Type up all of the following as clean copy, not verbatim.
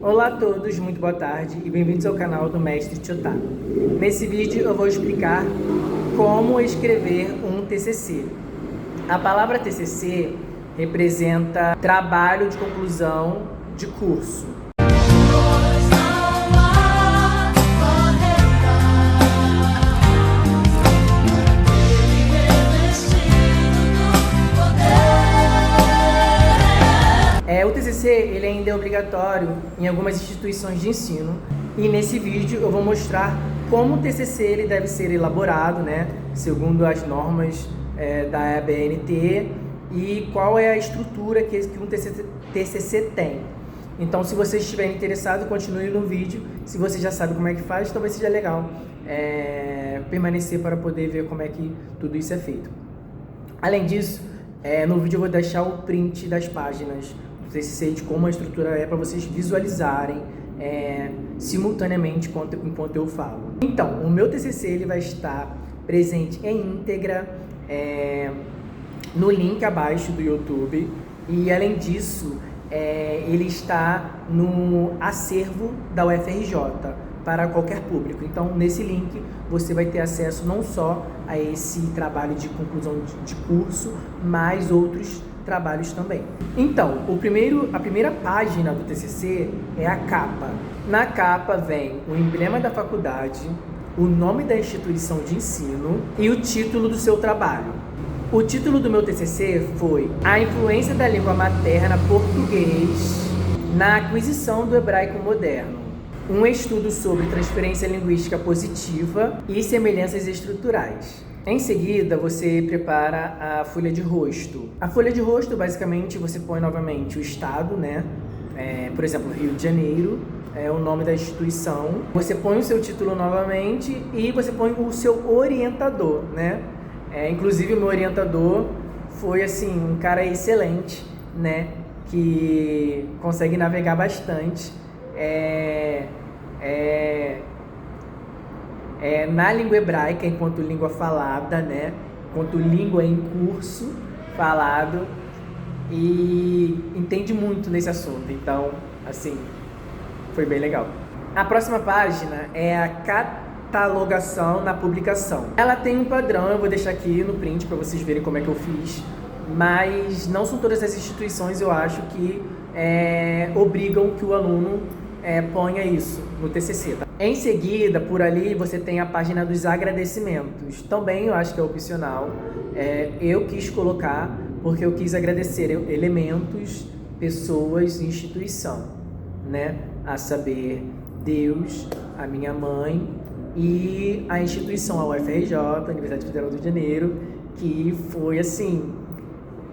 Olá a todos, muito boa tarde e bem-vindos ao canal do Mestre Chotá. Nesse vídeo eu vou explicar como escrever um TCC. A palavra TCC representa trabalho de conclusão de curso. O TCC ele ainda é obrigatório em algumas instituições de ensino e nesse vídeo eu vou mostrar como o TCC ele deve ser elaborado, segundo as normas da ABNT e qual é a estrutura que um TCC tem. Então, se vocês estiverem interessados, continue no vídeo. Se você já sabe como é que faz, talvez seja legal permanecer para poder ver como é que tudo isso é feito. Além disso, no vídeo eu vou deixar o print das páginas TCC de como a estrutura é para vocês visualizarem simultaneamente enquanto eu falo. Então, o meu TCC ele vai estar presente em íntegra no link abaixo do YouTube e, além disso, ele está no acervo da UFRJ para qualquer público. Então, nesse link, você vai ter acesso não só a esse trabalho de conclusão de curso, mas outros trabalhos também. Então, a primeira página do TCC é a capa. Na capa vem o emblema da faculdade, o nome da instituição de ensino e o título do seu trabalho. O título do meu TCC foi A influência da língua materna português na aquisição do hebraico moderno. Um estudo sobre transferência linguística positiva e semelhanças estruturais. Em seguida, você prepara a folha de rosto. A folha de rosto, basicamente, você põe novamente o estado, por exemplo, Rio de Janeiro, o nome da instituição. Você põe o seu título novamente e você põe o seu orientador, inclusive, o meu orientador foi, assim, um cara excelente, que consegue navegar bastante. Na língua hebraica, enquanto língua falada, enquanto língua em curso falado, e entende muito nesse assunto. Então, assim, foi bem legal. A próxima página é a catalogação na publicação. Ela tem um padrão, eu vou deixar aqui no print para vocês verem como é que eu fiz, mas não são todas as instituições, eu acho, que obrigam que o aluno ponha isso no TCC. Tá? Em seguida, por ali, você tem a página dos agradecimentos. Também eu acho que é opcional. Eu quis colocar porque eu quis agradecer elementos, pessoas e instituição, a saber, Deus, a minha mãe e a instituição, a UFRJ, a Universidade Federal do Rio de Janeiro, que foi, assim,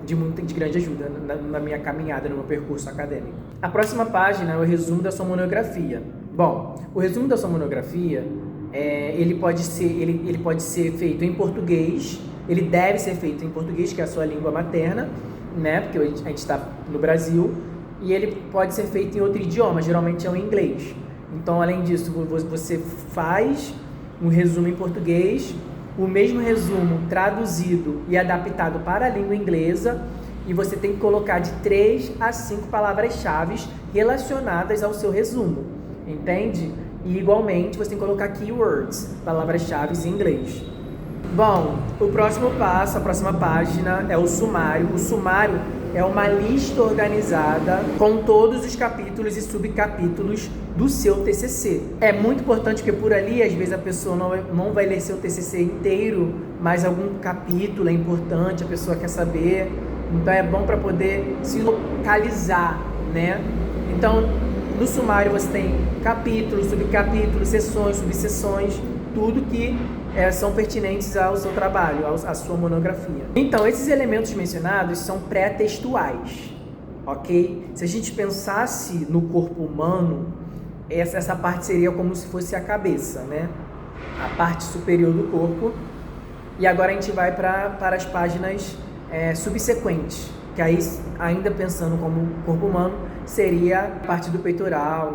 de grande ajuda na minha caminhada, no meu percurso acadêmico. A próxima página é o resumo da sua monografia. Bom, o resumo da sua monografia, ele pode ser feito em português, ele deve ser feito em português, que é a sua língua materna, porque a gente está no Brasil, e ele pode ser feito em outro idioma, geralmente é o inglês. Então, além disso, você faz um resumo em português, o mesmo resumo traduzido e adaptado para a língua inglesa, e você tem que colocar de 3 a 5 palavras-chave relacionadas ao seu resumo, entende? E igualmente você tem que colocar keywords, palavras-chave em inglês. Bom, o próximo passo, a próxima página é o sumário. O sumário é uma lista organizada com todos os capítulos e subcapítulos do seu TCC. É muito importante porque por ali, às vezes, a pessoa não vai ler seu TCC inteiro, mas algum capítulo é importante, a pessoa quer saber. Então, é bom para poder se localizar, Então, no sumário você tem capítulos, subcapítulos, seções, subseções, tudo que são pertinentes ao seu trabalho, à sua monografia. Então, esses elementos mencionados são pré-textuais, ok? Se a gente pensasse no corpo humano, essa parte seria como se fosse a cabeça, a parte superior do corpo. E agora a gente vai para as páginas subsequentes, que aí, ainda pensando como corpo humano, seria a parte do peitoral,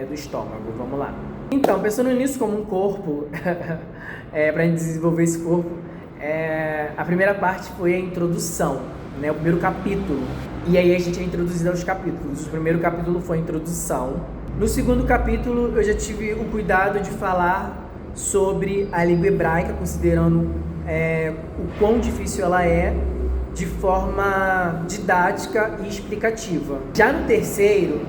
do estômago. Vamos lá. Então, pensando nisso como um corpo, para a gente desenvolver esse corpo, a primeira parte foi a introdução, o primeiro capítulo. E aí a gente é introduzido aos capítulos. O primeiro capítulo foi a introdução. No segundo capítulo eu já tive o cuidado de falar sobre a língua hebraica, considerando o quão difícil ela é, de forma didática e explicativa. Já no terceiro,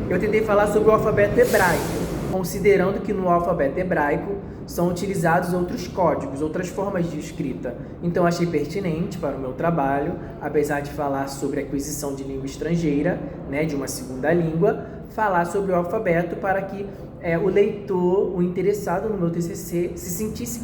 eu tentei falar sobre o alfabeto hebraico, considerando que no alfabeto hebraico são utilizados outros códigos, outras formas de escrita. Então achei pertinente para o meu trabalho, apesar de falar sobre a aquisição de língua estrangeira, né, de uma segunda língua, falar sobre o alfabeto para que o leitor, o interessado no meu TCC, se sentisse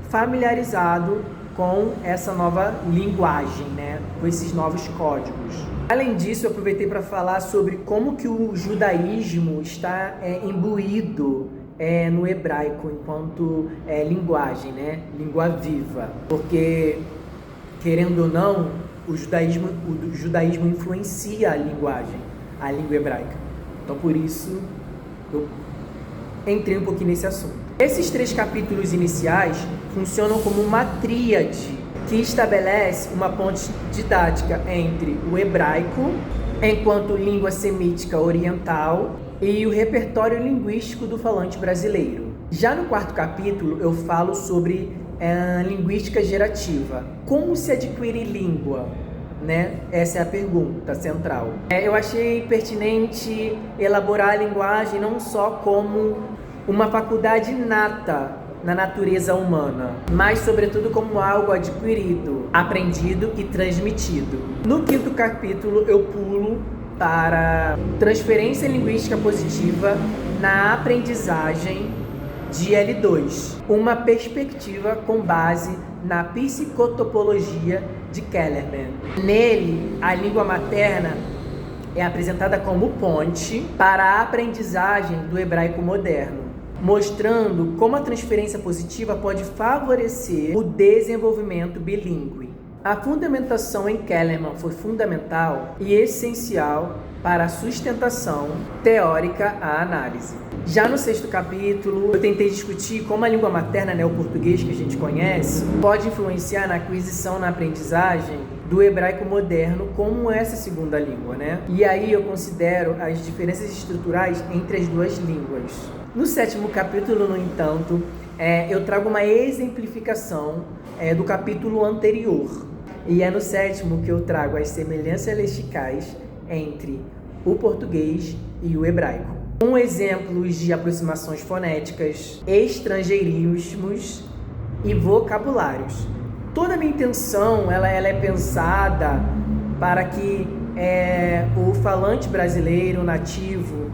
familiarizado com essa nova linguagem, né, com esses novos códigos. Além disso, eu aproveitei para falar sobre como que o judaísmo está imbuído no hebraico enquanto linguagem, né, língua viva. Porque, querendo ou não, o judaísmo influencia a linguagem, a língua hebraica. Então, por isso, eu entrei um pouquinho nesse assunto. Esses 3 capítulos iniciais funcionam como uma tríade que estabelece uma ponte didática entre o hebraico, enquanto língua semítica oriental, e o repertório linguístico do falante brasileiro. Já no 4º capítulo, eu falo sobre linguística gerativa. Como se adquire língua? Né? Essa é a pergunta central. Eu achei pertinente elaborar a linguagem não só como uma faculdade inata na natureza humana, mas sobretudo como algo adquirido, aprendido e transmitido. No 5º capítulo eu pulo para transferência linguística positiva na aprendizagem de L2, uma perspectiva com base na psicotopologia de Kellerman. Nele, a língua materna é apresentada como ponte para a aprendizagem do hebraico moderno, mostrando como a transferência positiva pode favorecer o desenvolvimento bilíngue. A fundamentação em Kellerman foi fundamental e essencial para a sustentação teórica à análise. Já no 6º capítulo, eu tentei discutir como a língua materna, né, o português que a gente conhece, pode influenciar na aquisição, na aprendizagem do hebraico moderno como essa segunda língua, né? E aí eu considero as diferenças estruturais entre as duas línguas. No 7º capítulo, no entanto, eu trago uma exemplificação do capítulo anterior. E é no 7º que eu trago as semelhanças lexicais entre o português e o hebraico, com exemplos de aproximações fonéticas, estrangeirismos e vocabulários. Toda a minha intenção ela é pensada para que o falante brasileiro nativo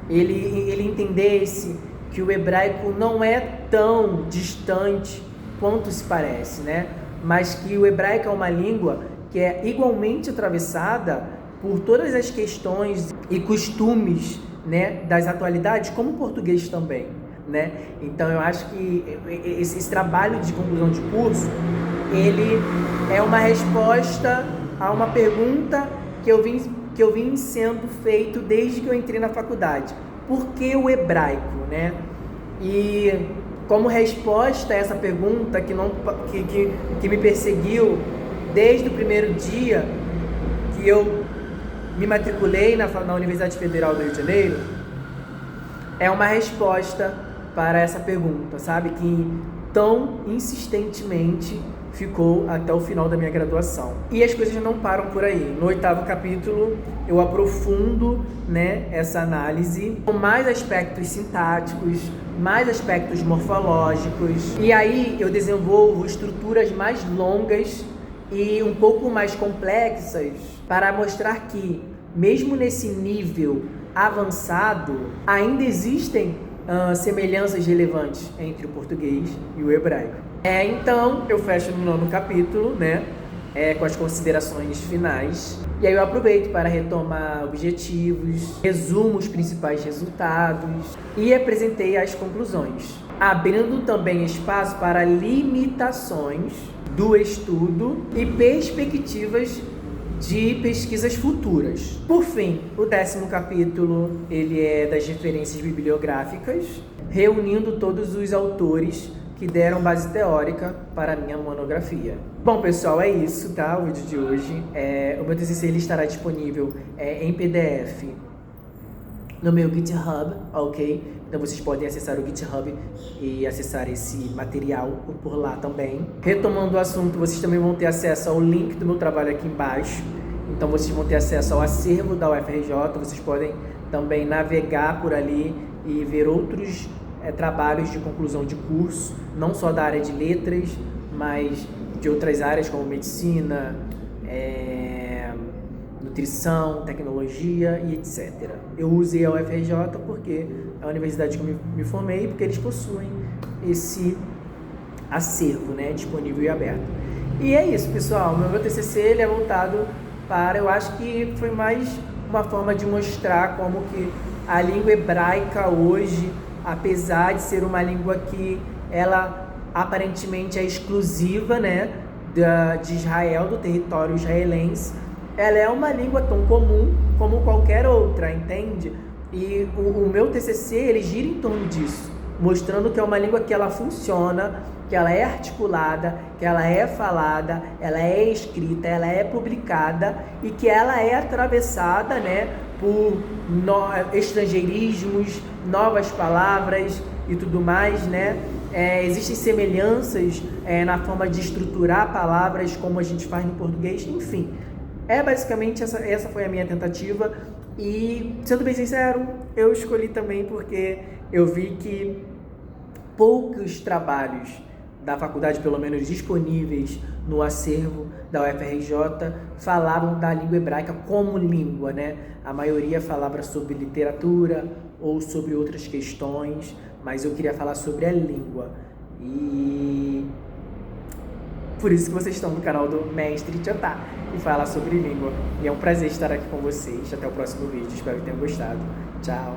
ele entendesse que o hebraico não é tão distante quanto se parece, né? Mas que o hebraico é uma língua que é igualmente atravessada por todas as questões e costumes, né, das atualidades, como o português também, né? Então eu acho que esse trabalho de conclusão de curso, ele é uma resposta a uma pergunta que eu vim sendo feito desde que eu entrei na faculdade. Por que o hebraico, né? E como resposta a essa pergunta que me perseguiu desde o primeiro dia que eu me matriculei na Universidade Federal do Rio de Janeiro, é uma resposta para essa pergunta, sabe? Que tão insistentemente ficou até o final da minha graduação. E as coisas não param por aí. No 8º capítulo, eu aprofundo, né, essa análise com mais aspectos sintáticos, mais aspectos morfológicos. E aí eu desenvolvo estruturas mais longas e um pouco mais complexas para mostrar que, mesmo nesse nível avançado, ainda existem semelhanças relevantes entre o português e o hebraico. Então, eu fecho no 9º capítulo, né, com as considerações finais. E aí eu aproveito para retomar objetivos, resumo os principais resultados e apresentei as conclusões, abrindo também espaço para limitações do estudo e perspectivas de pesquisas futuras. Por fim, o 10º capítulo ele é das referências bibliográficas, reunindo todos os autores que deram base teórica para a minha monografia. Bom, pessoal, é isso, tá? O vídeo de hoje. O meu TCC ele estará disponível em PDF no meu GitHub, ok? Então vocês podem acessar o GitHub e acessar esse material por lá também. Retomando o assunto, vocês também vão ter acesso ao link do meu trabalho aqui embaixo. Então vocês vão ter acesso ao acervo da UFRJ, vocês podem também navegar por ali e ver outros trabalhos de conclusão de curso, não só da área de letras, mas de outras áreas como medicina, nutrição, tecnologia e etc. Eu usei a UFRJ porque é a universidade que eu me formei, porque eles possuem esse acervo, né, disponível e aberto. E é isso, pessoal. Meu TCC ele é voltado para, eu acho que foi mais uma forma de mostrar como que a língua hebraica hoje, apesar de ser uma língua que ela aparentemente é exclusiva, né, de Israel, do território israelense, ela é uma língua tão comum como qualquer outra, entende? E o meu TCC, ele gira em torno disso, mostrando que é uma língua que ela funciona, que ela é articulada, que ela é falada, ela é escrita, ela é publicada e que ela é atravessada, né, por estrangeirismos, novas palavras e tudo mais, né? Existem semelhanças na forma de estruturar palavras como a gente faz no português, enfim. Basicamente essa foi a minha tentativa e, sendo bem sincero, eu escolhi também porque eu vi que poucos trabalhos da faculdade, pelo menos disponíveis no acervo da UFRJ, falavam da língua hebraica como língua, né? A maioria falava sobre literatura ou sobre outras questões, mas eu queria falar sobre a língua. E por isso que vocês estão no canal do Mestre Tchotá, que fala sobre língua. E é um prazer estar aqui com vocês. Até o próximo vídeo. Espero que tenham gostado. Tchau!